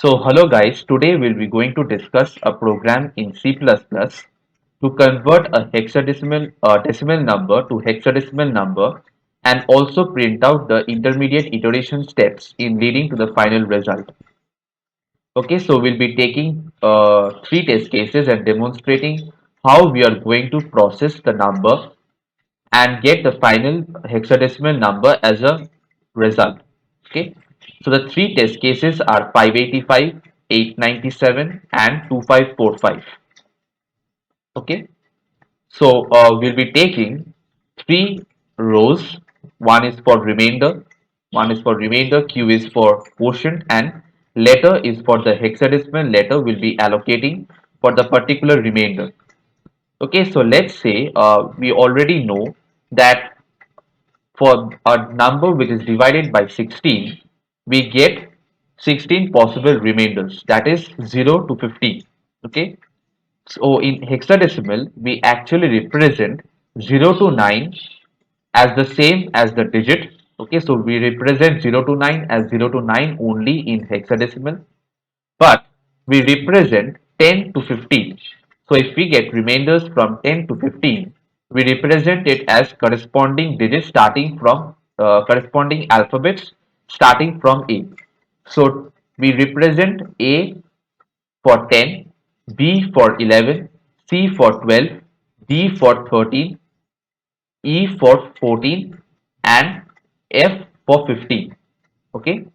Hello guys, today we'll be going to discuss a program in C++ to convert a hexadecimal decimal number to hexadecimal number and also print out the intermediate iteration steps in leading to the final result. Okay, so we'll be taking three test cases and demonstrating how we are going to process the number and get the final hexadecimal number as a result. Okay, so the three test cases are 585, 897, and 2545. Okay, so we'll be taking three rows. One is for remainder, Q is for quotient, and letter is for the hexadecimal letter we'll be allocating for the particular remainder. Okay, so let's say we already know that for a number which is divided by 16, we get 16 possible remainders, that is 0 to 15. Okay, so in hexadecimal, we actually represent 0 to 9 as the same as the digit. Okay, so we represent 0 to 9 as 0 to 9 only in hexadecimal, but we represent 10 to 15. So if we get remainders from 10 to 15, we represent it as corresponding digits starting from corresponding alphabets starting from A. So we represent A for 10, B for 11, C for 12, D for 13, E for 14, and F for 15. Okay.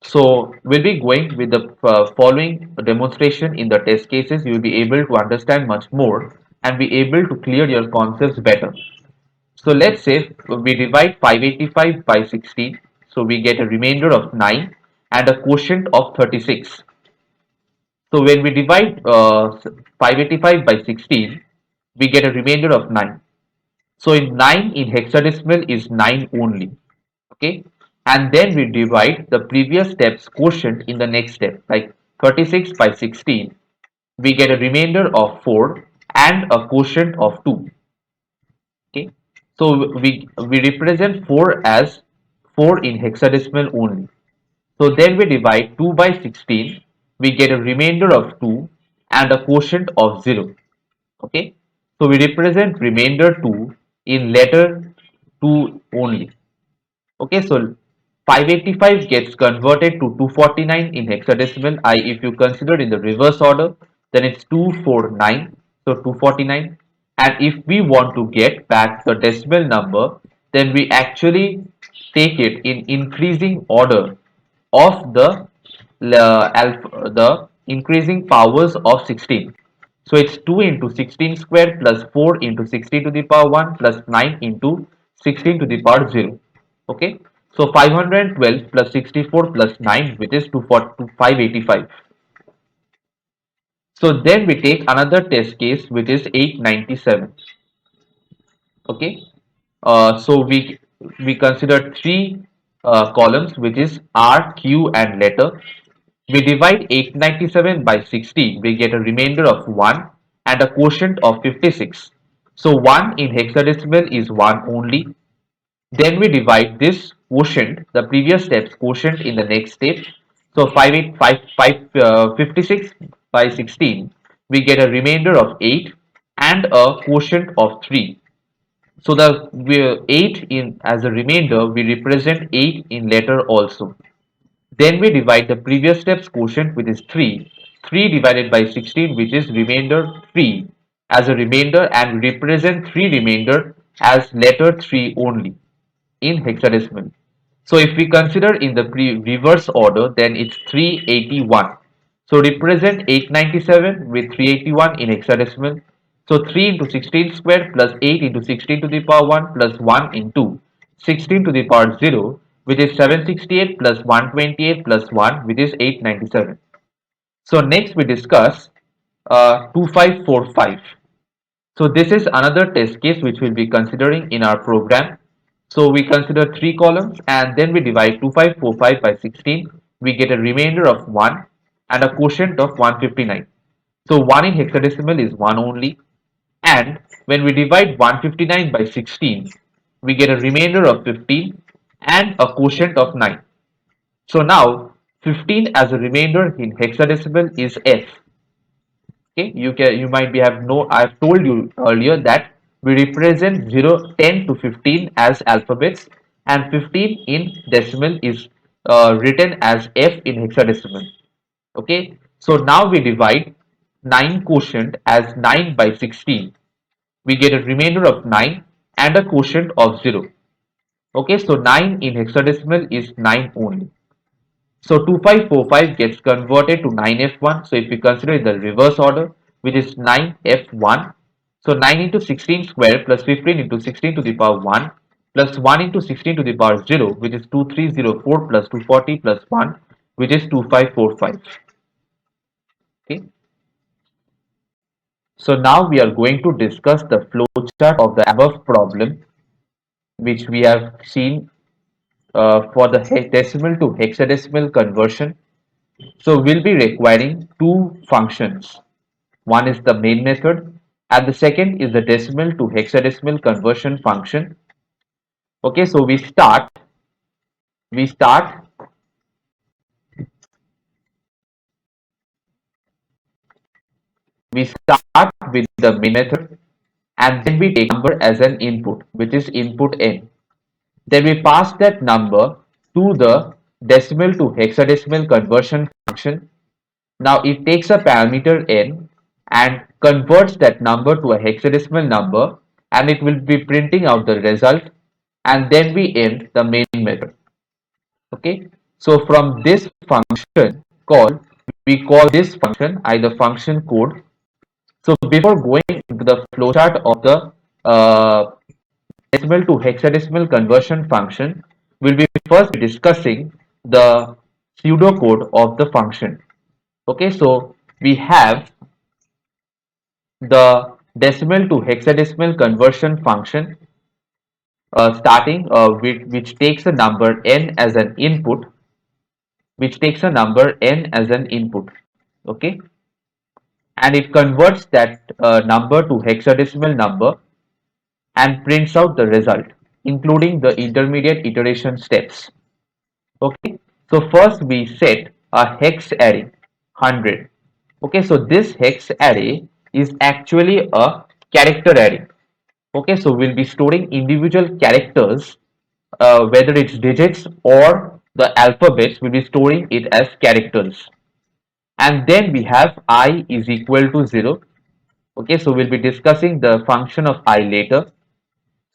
So we'll be going with the following demonstration in the test cases. You will be able to understand much more and be able to clear your concepts better. So let's say we divide 585 by 16. So we get a remainder of 9 and a quotient of 36. So when we divide 585 by 16, we get a remainder of 9. So in 9 in hexadecimal is 9 only. Okay, and then we divide the previous step's quotient in the next step, like 36 by 16, we get a remainder of 4 and a quotient of 2. Okay, so we represent 4 as 4 in hexadecimal only. So then we divide 2 by 16, we get a remainder of 2 and a quotient of 0. Okay, so we represent remainder 2 in letter 2 only. Okay, so 585 gets converted to 249 in hexadecimal. If you consider in the reverse order, then it's 249, so 249. And if we want to get back the decimal number, then we actually take it in increasing order of the increasing powers of 16. So it's 2 into 16 square plus 4 into 16 to the power 1 plus 9 into 16 to the power 0. Okay. So 512 plus 64 plus 9, which is 585. So then we take another test case, which is 897. Okay. So we consider three columns, which is R, Q, and letter. We divide 897 by 60. We get a remainder of 1 and a quotient of 56. So 1 in hexadecimal is 1 only. Then we divide this quotient, the previous step's quotient in the next step. So 56 by 16, we get a remainder of 8 and a quotient of 3. So the 8 in as a remainder, we represent 8 in letter also. Then we divide the previous step's quotient, which is 3. 3 divided by 16, which is remainder 3 as a remainder, and we represent 3 remainder as letter 3 only in hexadecimal. So if we consider in the reverse order, then it's 381. So represent 897 with 381 in hexadecimal. So 3 into 16 square plus 8 into 16 to the power 1 plus 1 into 16 to the power 0, which is 768 plus 128 plus 1, which is 897. So next we discuss 2545. So this is another test case which we'll be considering in our program. So we consider three columns and then we divide 2545 by 16. We get a remainder of 1 and a quotient of 159. So 1 in hexadecimal is 1 only. And when we divide 159 by 16, we get a remainder of 15 and a quotient of 9. So now 15 as a remainder in hexadecimal is F. Okay, you might be have no. I've told you earlier that we represent 0, 10 to 15 as alphabets, and 15 in decimal is written as F in hexadecimal. Okay, so now we divide 9 quotient as 9 by 16. We get a remainder of 9 and a quotient of 0. Okay, so 9 in hexadecimal is 9 only. So 2545 gets converted to 9F1. So if we consider the reverse order, which is 9F1, so 9 into 16 square plus 15 into 16 to the power 1 plus 1 into 16 to the power 0, which is 2304 plus 240 plus 1, which is 2545. Okay. So now we are going to discuss the flowchart of the above problem, which we have seen for the decimal to hexadecimal conversion. So we'll be requiring two functions. One is the main method and the second is the decimal to hexadecimal conversion function. Okay, so we start we start with the main method, and then we take number as an input, which is input n. Then we pass that number to the decimal to hexadecimal conversion function. Now it takes a parameter n and converts that number to a hexadecimal number, and it will be printing out the result, and then we end the main method. Okay, so from this function call, we call this function either function code. So before going into the flowchart of the decimal to hexadecimal conversion function, we'll be first discussing the pseudocode of the function. Okay, so we have the decimal to hexadecimal conversion function starting with which takes a number n as an input, okay, and it converts that number to hexadecimal number and prints out the result, including the intermediate iteration steps. Okay, so first we set a hex array 100. Okay, so this hex array is actually a character array. Okay, so we'll be storing individual characters, whether it's digits or the alphabets, we'll be storing it as characters. And then we have I is equal to 0. Okay, so we'll be discussing the function of I later.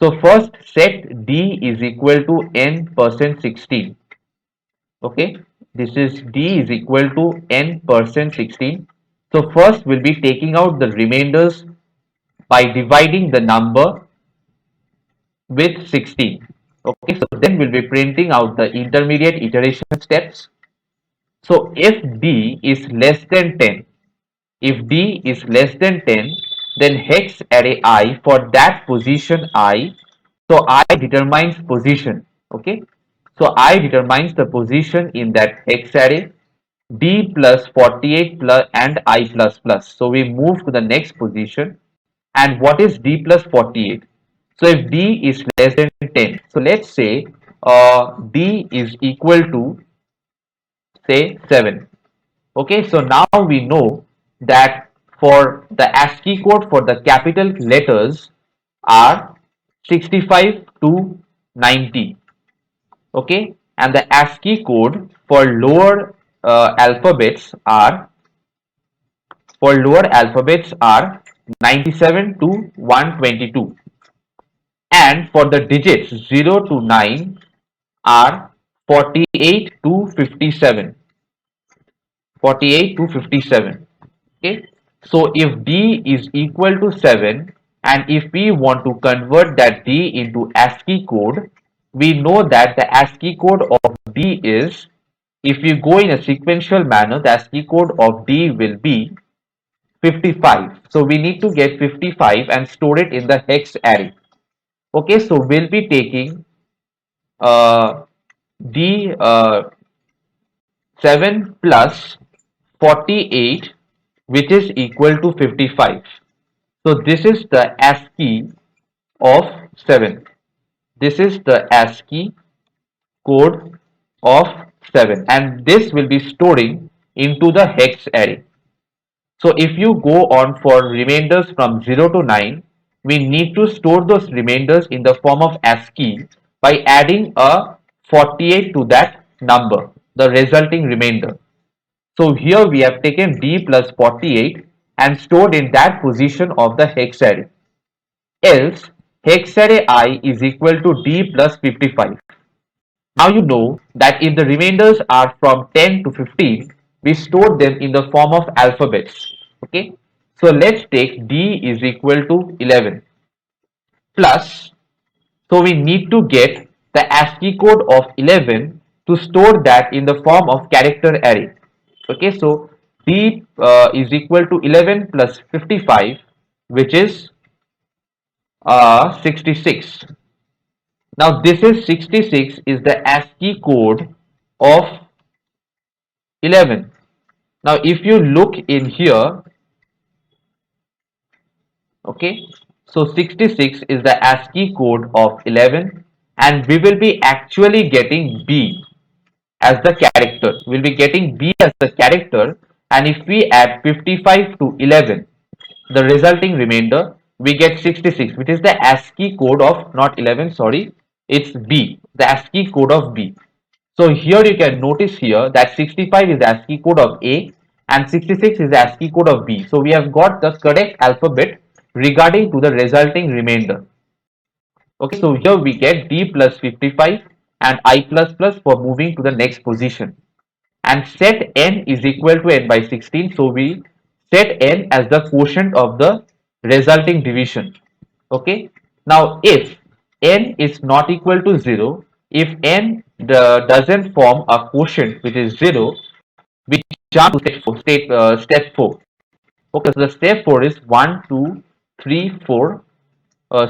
So first set d is equal to n percent 16. Okay, this is d is equal to n percent 16. So first we'll be taking out the remainders by dividing the number with 16. Okay, so then we'll be printing out the intermediate iteration steps. So if d is less than 10, if d is less than 10, then hex array I for that position I, so I determines position. Okay, so I determines the position in that hex array d plus 48 plus and I plus plus. So we move to the next position. And what is d plus 48? So if d is less than 10, so let's say d is equal to say 7. Okay, so now we know that for the ASCII code for the capital letters are 65 to 90. Okay, and the ASCII code for lower alphabets are 97 to 122, and for the digits 0 to 9 are 48 to 57. 48 to 57. Okay, so if d is equal to 7, and if we want to convert that d into ASCII code, we know that the ASCII code of d is, if you go in a sequential manner, the ASCII code of d will be 55. So we need to get 55 and store it in the hex array. Okay, so we'll be taking uh, d 7 plus 48, which is equal to 55. So this is the ASCII of 7. This is the ASCII code of 7, and this will be storing into the hex array. So if you go on for remainders from 0 to 9, we need to store those remainders in the form of ASCII by adding a 48 to that number, the resulting remainder. So here we have taken D plus 48 and stored in that position of the hex array. Else, hex array I is equal to D plus 55. Now you know that if the remainders are from 10 to 15, we store them in the form of alphabets. Okay. So let's take D is equal to 11 plus. So we need to get the ASCII code of 11 to store that in the form of character array. Okay. So D is equal to 11 plus 55, which is 66. Now this is 66 is the ASCII code of 11. Now if you look in here, okay, so 66 is the ASCII code of 11, and we will be actually getting B as the character. We'll be getting B as the character, and if we add 55 to 11, the resulting remainder, we get 66, which is the ASCII code of, not 11, sorry, it's B, the ASCII code of B. So here you can notice here that 65 is the ASCII code of A and 66 is the ASCII code of B. So we have got the correct alphabet regarding to the resulting remainder. Okay, so here we get D plus 55 and I plus plus for moving to the next position. And set n is equal to n by 16. So we set n as the quotient of the resulting division. Okay. Now if n is not equal to 0, if n doesn't form a quotient which is 0, we jump to step 4. Okay, so the step 4 is 1, 2, 3, 4.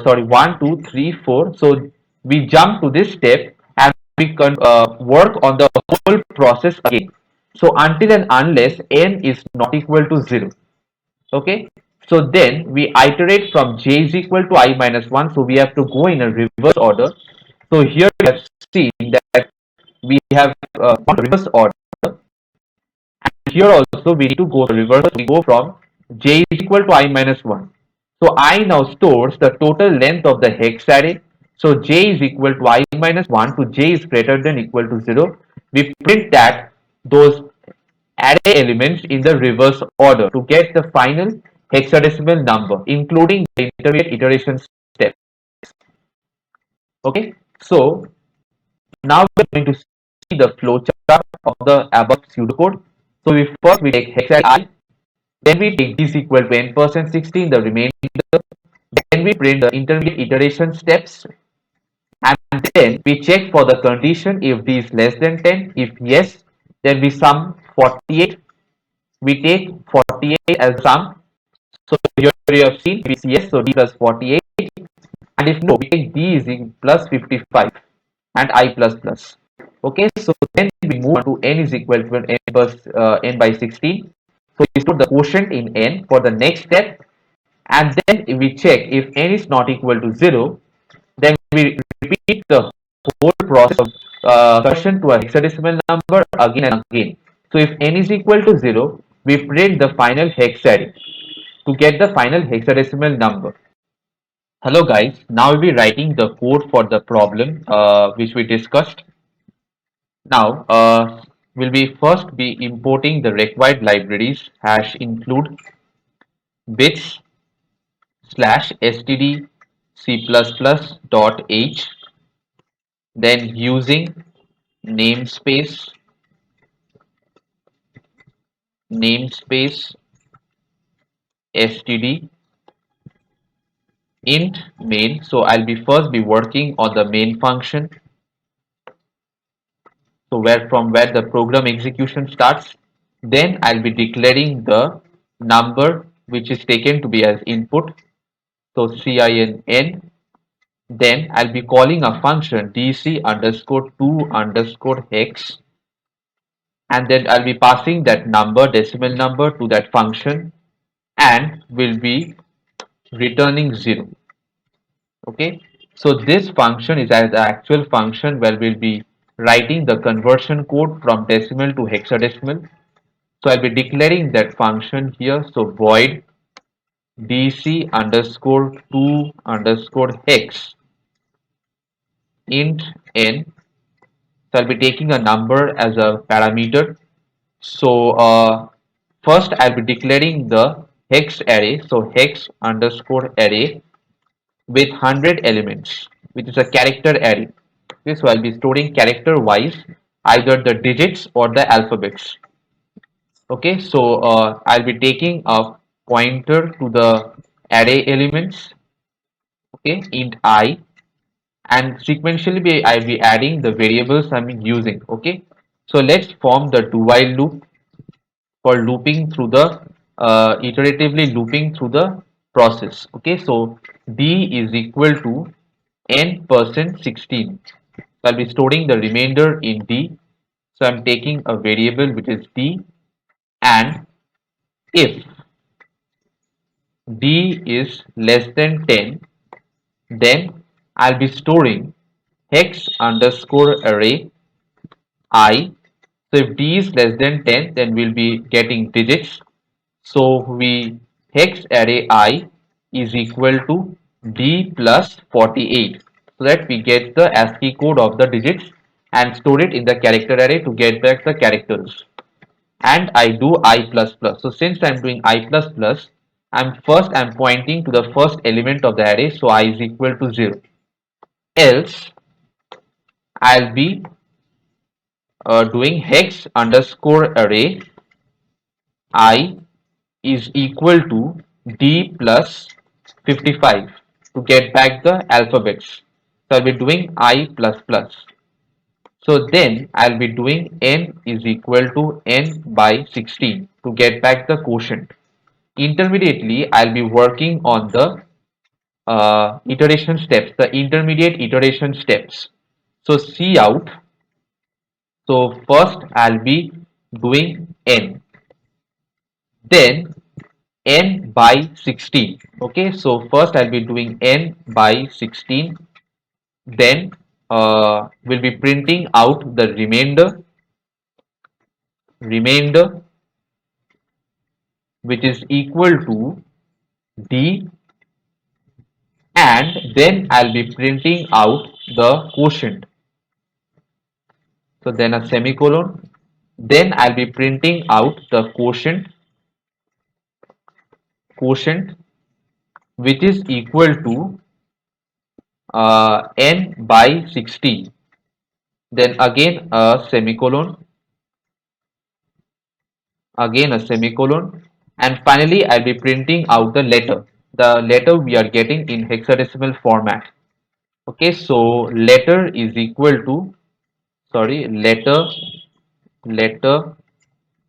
Sorry, 1, 2, 3, 4. So we jump to this step and we can work on the whole process again. So until and unless n is not equal to 0. Okay, so then we iterate from j is equal to I minus 1. So we have to go in a reverse order. So here we have seen that we have reverse order. Here also we need to go reverse. We go from j is equal to I minus 1. So I now stores the total length of the hex array. So j is equal to I minus 1 to j is greater than equal to 0. We print that those array elements in the reverse order to get the final hexadecimal number, including the intermediate iteration steps. Okay, so now we're going to see the flowchart of the above pseudocode. So we take hex array I, then we take d is equal to n% 16, the remainder, then we print the intermediate iteration steps, and then we check for the condition if d is less than 10. If yes, then we sum 48. We take 48 as sum. So here we have seen we see yes, so d plus 48, and if no, we take d is in plus 55 and I plus plus. Okay, so then we move on to n is equal to n by 16. So we put the quotient in n for the next step, and then we check if n is not equal to 0, then we repeat the whole process of conversion to a hexadecimal number again and again. So if n is equal to 0, we print the final hex array to get the final hexadecimal number. Hello guys, now we'll be writing the code for the problem which we discussed. Now we'll be first be importing the required libraries hash include bits slash std c++.h, then using namespace std int main. So I'll be first be working on the main function. So where the program execution starts, then I'll be declaring the number which is taken to be as input. So cinn. Then I'll be calling a function dc underscore to underscore hex, and then I'll be passing that number, decimal number, to that function, and will be returning 0. Okay, so this function is as the actual function where we'll be writing the conversion code from decimal to hexadecimal. So I'll be declaring that function here. So void dc underscore to underscore hex int n. So I'll be taking a number as a parameter. So first I'll be declaring the hex array. So hex underscore array with 100 elements, which is a character array. Okay, so I'll be storing character wise either the digits or the alphabets. Okay, so I'll be taking a pointer to the array elements. Okay, int I, and sequentially I'll be adding the variables I'm using. Okay, so let's form the do while loop for looping through the iteratively looping through the process. Okay, so d is equal to n% 16. So I'll be storing the remainder in d. So I'm taking a variable which is d, and if d is less than 10, then I'll be storing hex underscore array I. So if d is less than 10, then we'll be getting digits. So we hex array I is equal to d plus 48, so that we get the ASCII code of the digits and store it in the character array to get back the characters. And I do I plus plus. So since I'm doing I plus plus, I'm pointing to the first element of the array, so I is equal to 0. Else I'll be doing hex underscore array I is equal to d plus 55 to get back the alphabets. So I'll be doing I plus plus. So then I'll be doing n is equal to n by 16 to get back the quotient. Intermediately, I'll be working on the iteration steps, the intermediate iteration steps. So C out. So first I'll be doing n, then n by 16. Okay, so first I'll be doing n by 16, then we'll be printing out the remainder which is equal to d, and then I'll be printing out the quotient. So then a semicolon, then I'll be printing out the quotient which is equal to n by 16, then again a semicolon, and finally I'll be printing out the letter we are getting in hexadecimal format. Okay, so letter is equal to, sorry, letter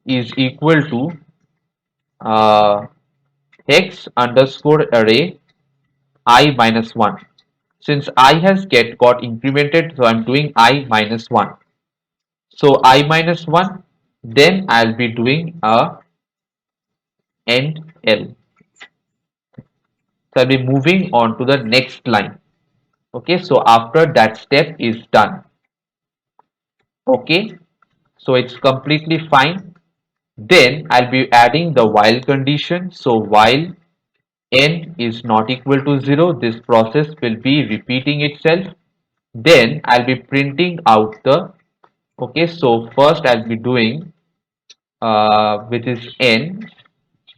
is equal to uh, hex underscore array I minus 1. Since I has got incremented, so I'm doing I minus 1. So I minus 1, then I'll be doing a end L. So I'll be moving on to the next line. Okay, so after that step is done. Okay, so it's completely fine. Then I'll be adding the while condition. So while n is not equal to 0, this process will be repeating itself. Then I'll be printing out the, okay, so first I'll be doing which is n.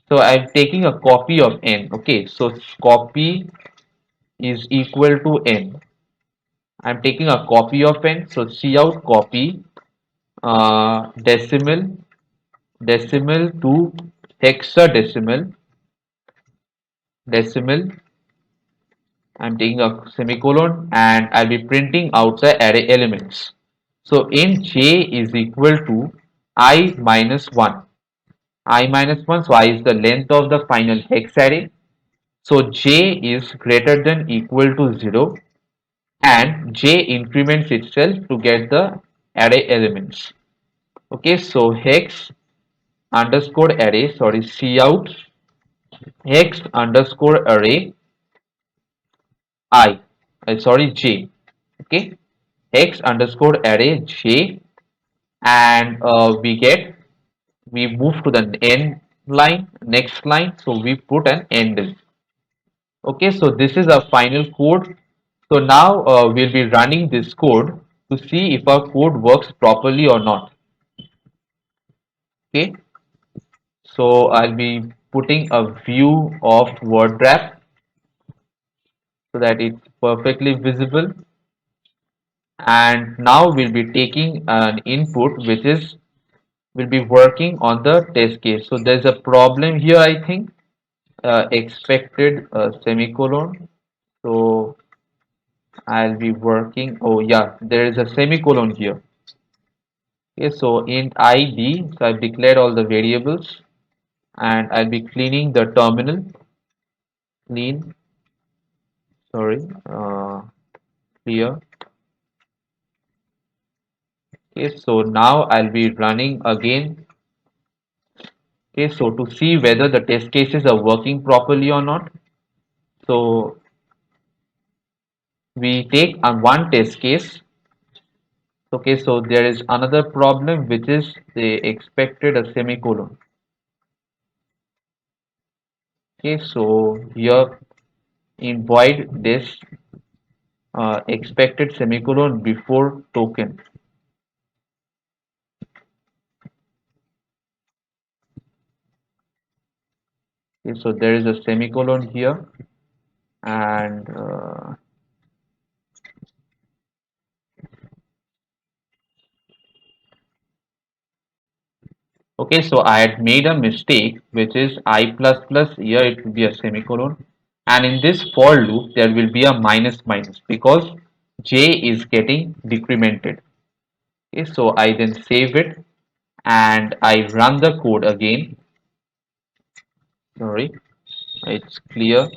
So I'm taking a copy of n. Okay, so copy is equal to n. I'm taking a copy of n. So cout copy decimal to hexadecimal decimal. I'm taking a semicolon, and I'll be printing out the array elements. So int j is equal to I minus 1. I minus 1, so I is the length of the final hex array. So j is greater than equal to 0, and j increments itself to get the array elements. Okay, so hex underscore array, sorry, cout hex underscore array I, sorry, j. Okay, hex underscore array j, and we move to the end line, next line, so we put an end in. Okay, so this is our final code. So now we'll be running this code to see if our code works properly or not. Okay, so I'll be putting a view of word wrap so that it's perfectly visible. And now we'll be taking an input which is will be working on the test case. So there's a problem here, I think. Expected semicolon. So I'll be working. Oh yeah, there is a semicolon here. Okay, so int id. So I've declared all the variables, and I'll be cleaning the terminal. Clean. Sorry. Clear. Okay, so now I'll be running again. Okay, so to see whether the test cases are working properly or not. So we take one test case. Okay, so there is another problem which is they expected a semicolon. Okay, so here in void this expected semicolon before token. Okay, so there is a semicolon here, and okay, so I had made a mistake, which is I plus plus, here it will be a semicolon, and in this for loop there will be a minus minus because j is getting decremented. Okay, so I then save it and I run the code again. Sorry, it's clear.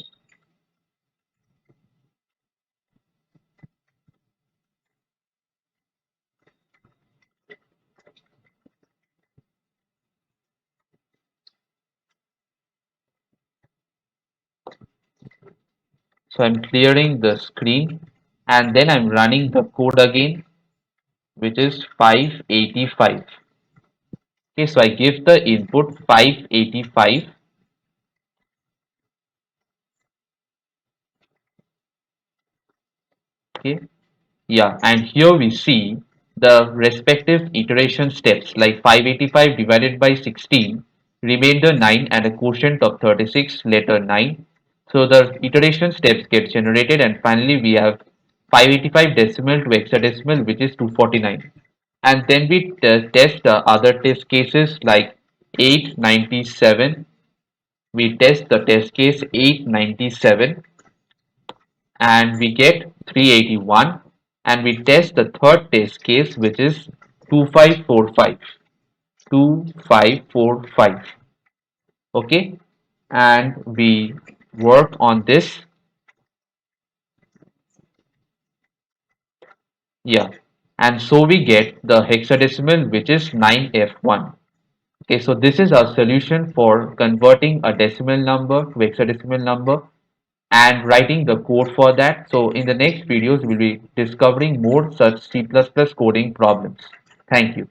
So I'm clearing the screen and then I'm running the code again, which is 585. Okay, so I give the input 585. Okay, yeah, and here we see the respective iteration steps like 585 divided by 16, remainder 9, and a quotient of 36, letter 9. So the iteration steps get generated, and finally we have 585 decimal to hexadecimal, which is 249. And then we test the other test cases like 897. We test the test case 897 and we get 381, and we test the third test case which is 2545. 2545. Okay, and we work on this. Yeah, and so we get the hexadecimal which is 9f1. Okay, so this is our solution for converting a decimal number to hexadecimal number and writing the code for that. So in the next videos, we'll be discovering more such C++ coding problems. Thank you.